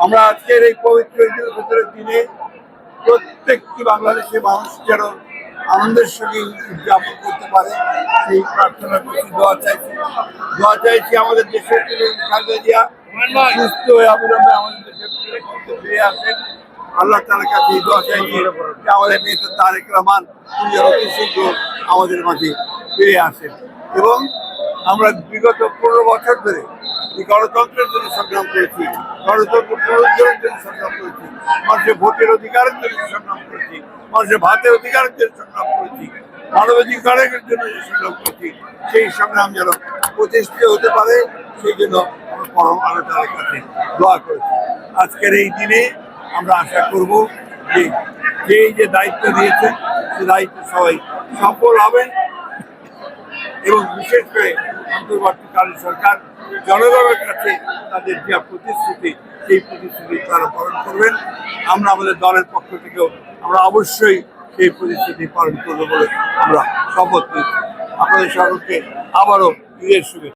আমরা আজকের এই পবিত্র ঈদুল ফিতরের দিনে প্রত্যেকটি বাংলাদেশের মানুষ যেন আনন্দের সঙ্গে উদযাপন করতে পারে সেই প্রার্থনা করছি, দোয়া চাইছি আমাদের দেশের খালেদা জিয়া সুস্থ হয়ে অবিলম্বে আমাদের দেশের ফিরে আসেন। আল্লাহ তাআলার কাছে দোয়া চাইছি যে আমাদের নেতা তারেক রহমান তিনি অতি শীঘ্র আমাদের মাঝে ফিরে আসেন। এবং আমরা বিগত 15 বছর ধরে গণতন্ত্রের জন্য সংগ্রাম করেছি, গণতন্ত্র পুনরুদ্ধারের জন্য সংগ্রাম করেছি, মানুষের ভোটের অধিকারের জন্য সংগ্রাম করেছি, মানুষের ভাতের অধিকারের জন্য সংগ্রাম করেছি, মানবাধিকারের জন্য সংগ্রাম করেছি। সেই সংগ্রাম যেন প্রতিষ্ঠিত হতে পারে সেই জন্য আমরা পরম আল্লাহ তাআলার কাছে দোয়া করেছি। আজকের এই দিনে আমরা আশা করব যে যে দায়িত্ব দিয়েছেন সে দায়িত্ব সবাই সফল হবেন এবং বিশেষ করে অন্তর্বর্তীকালীন সরকার জনগণের কাছে তাদের যে প্রতিশ্রুতি সেই প্রতিশ্রুতি তারা পালন করবেন। আমরা আমাদের দলের পক্ষ থেকেও আমরা অবশ্যই সেই প্রতিশ্রুতি পালন করবো বলে আমরা শপথ নিচ্ছি। আপনাদের সকলকে আবারও ঈদের শুভেচ্ছা।